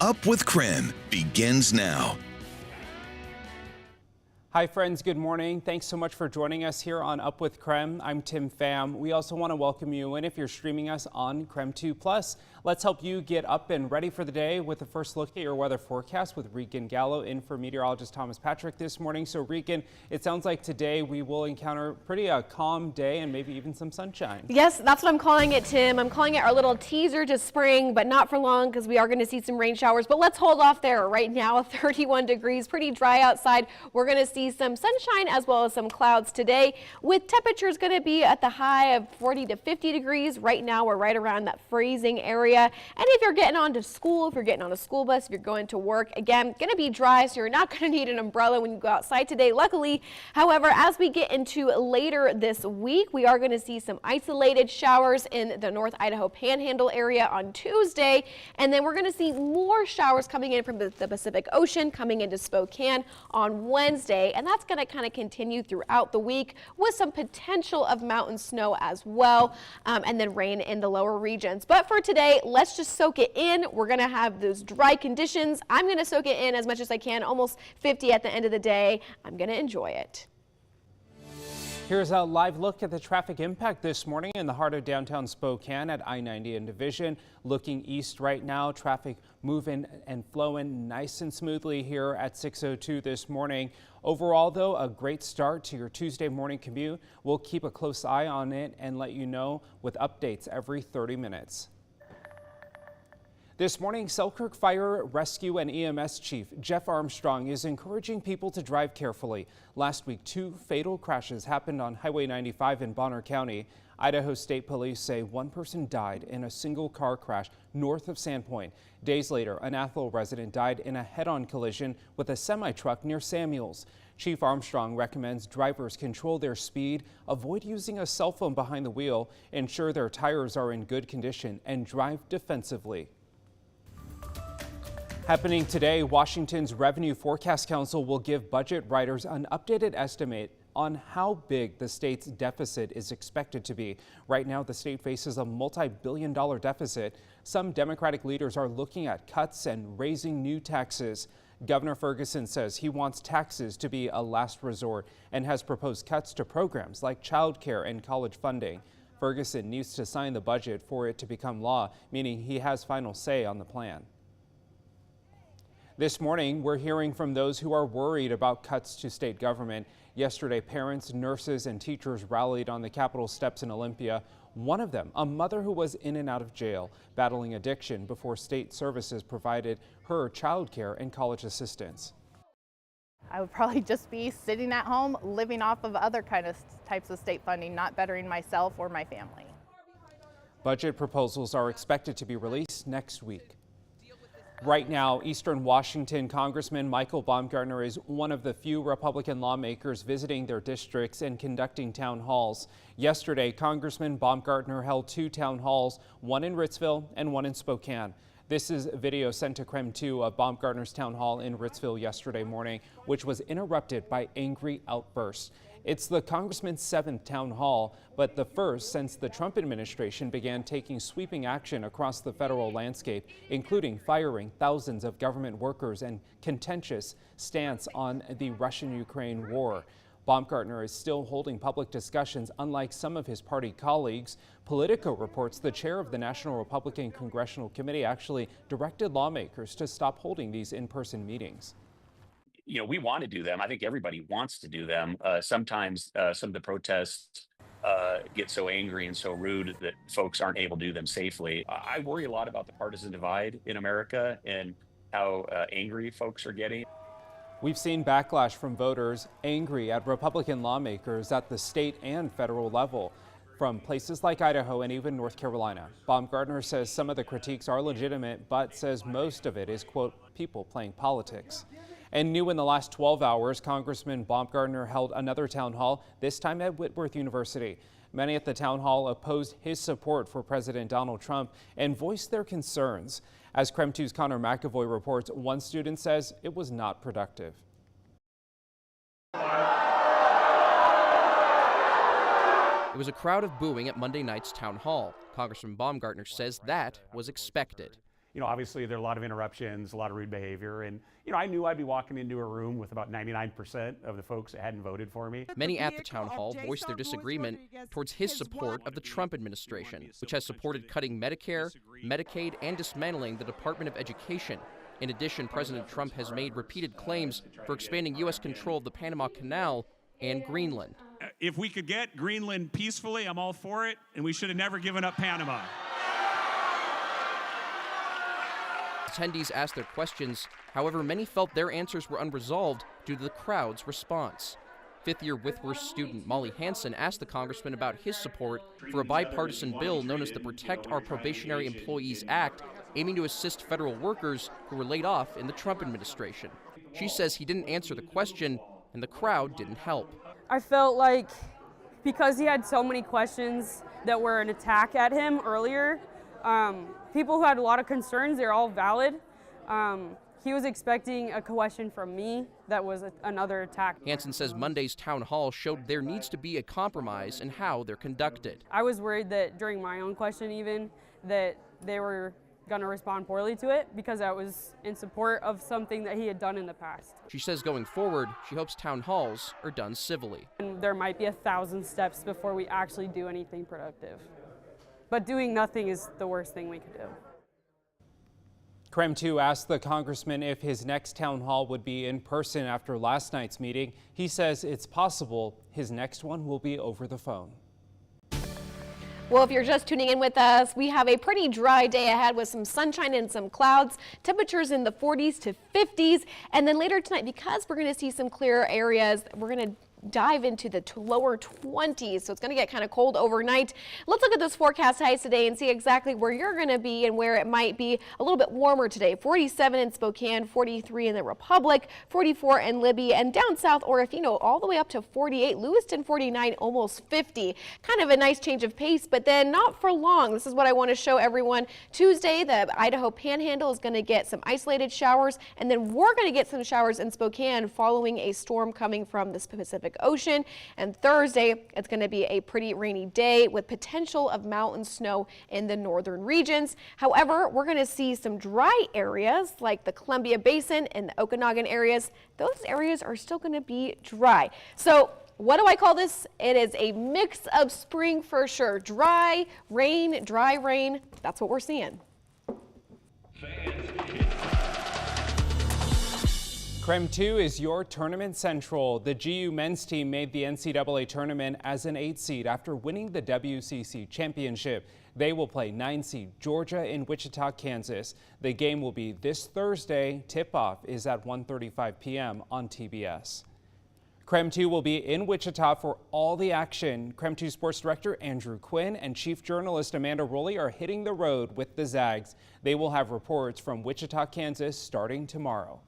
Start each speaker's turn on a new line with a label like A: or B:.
A: Up with KREM begins now.
B: Hi friends, good morning. Thanks so much for joining us here on Up with KREM. I'm Tim Pham. We also want to welcome you in if you're streaming us on KREM 2 Plus. Let's help you get up and ready for the day with a first look at your weather forecast with Regan Gallo in for meteorologist Thomas Patrick this morning. So Regan, it sounds like today we will encounter pretty calm day and maybe even some sunshine.
C: Yes, that's what I'm calling it, Tim. I'm calling it our little teaser to spring, but not for long because we are going to see some rain showers. But let's hold off there. Right now, 31 degrees, pretty dry outside. We're going to see some sunshine as well as some clouds today, with temperatures going to be at the high of 40 to 50 degrees. Right now, we're right around that freezing area. And if you're getting on to school, if you're getting on a school bus, if you're going to work, again, going to be dry, so you're not going to need an umbrella when you go outside today, luckily. However, as we get into later this week, we are going to see some isolated showers in the North Idaho Panhandle area on Tuesday, and then we're going to see more showers coming in from the Pacific Ocean, coming into Spokane on Wednesday, and that's going to kind of continue throughout the week with some potential of mountain snow as well, and then rain in the lower regions. But for today, let's just soak it in. We're going to have those dry conditions. I'm going to soak it in as much as I can, almost 50 at the end of the day. I'm going to enjoy it.
B: Here's a live look at the traffic impact this morning in the heart of downtown Spokane at I-90 and Division. Looking east right now, traffic moving and flowing nice and smoothly here at 6:02 this morning. Overall, though, a great start to your Tuesday morning commute. We'll keep a close eye on it and let you know with updates every 30 minutes. This morning, Selkirk Fire, Rescue and EMS Chief Jeff Armstrong is encouraging people to drive carefully. Last week, 2 fatal crashes happened on Highway 95 in Bonner County. Idaho State Police say 1 person died in a single car crash north of Sandpoint. Days later, an Athol resident died in a head-on collision with a semi-truck near Samuels. Chief Armstrong recommends drivers control their speed, avoid using a cell phone behind the wheel, ensure their tires are in good condition, and drive defensively. Happening today, Washington's Revenue Forecast Council will give budget writers an updated estimate on how big the state's deficit is expected to be. Right now, the state faces a multi-billion-dollar deficit. Some Democratic leaders are looking at cuts and raising new taxes. Governor Ferguson says he wants taxes to be a last resort and has proposed cuts to programs like child care and college funding. Ferguson needs to sign the budget for it to become law, meaning he has final say on the plan. This morning, we're hearing from those who are worried about cuts to state government. Yesterday, parents, nurses, and teachers rallied on the Capitol steps in Olympia. One of them, a mother who was in and out of jail, battling addiction before state services provided her child care and college assistance.
D: I would probably just be sitting at home, living off of other types of state funding, not bettering myself or my family. Budget
B: proposals are expected to be released next week. Right now, Eastern Washington Congressman Michael Baumgartner is one of the few Republican lawmakers visiting their districts and conducting town halls. Yesterday, Congressman Baumgartner held 2 town halls, one in Ritzville and one in Spokane. This is video sent to KREM 2 of Baumgartner's town hall in Ritzville yesterday morning, which was interrupted by angry outbursts. It's the congressman's 7th town hall, but the first since the Trump administration began taking sweeping action across the federal landscape, including firing thousands of government workers and contentious stance on the Russian-Ukraine war. Baumgartner is still holding public discussions, unlike some of his party colleagues. Politico reports the chair of the National Republican Congressional Committee actually directed lawmakers to stop holding these in-person meetings.
E: You know, we want to do them. I think everybody wants to do them. Sometimes some of the protests get so angry and so rude that folks aren't able to do them safely. I worry a lot about the partisan divide in America and how angry folks are getting.
B: We've seen backlash from voters angry at Republican lawmakers at the state and federal level, from places like Idaho and even North Carolina. Baumgartner says some of the critiques are legitimate, but says most of it is, quote, people playing politics. And new in the last 12 hours, Congressman Baumgartner held another town hall, this time at Whitworth University. Many at the town hall opposed his support for President Donald Trump and voiced their concerns. As KREM 2's Connor McAvoy reports, one student says it was not productive.
F: It was a crowd of booing at Monday night's town hall. Congressman Baumgartner says that was expected.
G: obviously there are a lot of interruptions, a lot of rude behavior, and I knew I'd be walking into a room with about 99% of the folks that hadn't voted for me.
F: Many at the town hall voiced their disagreement towards his support of the Trump administration, which has supported cutting Medicare, Medicaid, and dismantling the Department of Education. In addition, President Trump has made repeated claims for expanding U.S. control of the Panama Canal and Greenland.
H: If we could get Greenland peacefully, I'm all for it, and we should have never given up Panama.
F: Attendees asked their questions. However, many felt their answers were unresolved due to the crowd's response. Fifth-year Whitworth student Molly Hansen asked the congressman about his support for a bipartisan bill known as the Protect Our Probationary Employees Act, aiming to assist federal workers who were laid off in the Trump administration. She says he didn't answer the question, and the crowd didn't help.
I: I felt like because he had so many questions that were an attack at him earlier, people who had a lot of concerns, they're all valid. He was expecting a question from me that was another attack.
F: Hansen says Monday's town hall showed there needs to be a compromise in how they're conducted.
I: I was worried that during my own question even, that they were going to respond poorly to it because I was in support of something that he had done in the past.
F: She says going forward, she hopes town halls are done civilly.
I: And there might be 1,000 steps before we actually do anything productive. But doing nothing is the worst thing we could do.
B: KREM 2 asked the congressman if his next town hall would be in person after last night's meeting. He says it's possible his next one will be over the phone.
C: Well, if you're just tuning in with us, we have a pretty dry day ahead with some sunshine and some clouds, temperatures in the 40s to 50s. And then later tonight, because we're going to see some clearer areas, we're going to dive into the lower 20s, so it's going to get kind of cold overnight. Let's look at those forecast highs today and see exactly where you're going to be and where it might be a little bit warmer today. 47 in Spokane, 43 in the Republic, 44 in Libby, and down south Orofino all the way up to 48, Lewiston 49, almost 50. Kind of a nice change of pace, but then not for long. This is what I want to show everyone. Tuesday, the Idaho Panhandle is going to get some isolated showers, and then we're going to get some showers in Spokane following a storm coming from the Pacific Ocean. And Thursday, it's going to be a pretty rainy day with potential of mountain snow in the northern regions. However, we're going to see some dry areas like the Columbia Basin and the Okanagan areas. Those areas are still going to be dry. So what do I call this? It is a mix of spring for sure. Dry rain. That's what we're seeing.
B: KREM 2 is your tournament central. The GU men's team made the NCAA tournament as an 8 seed after winning the WCC championship. They will play 9 seed Georgia in Wichita, Kansas. The game will be this Thursday. Tip-off is at 1:35 p.m. on TBS. KREM 2 will be in Wichita for all the action. KREM 2 Sports Director Andrew Quinn and Chief Journalist Amanda Rowley are hitting the road with the Zags. They will have reports from Wichita, Kansas starting tomorrow.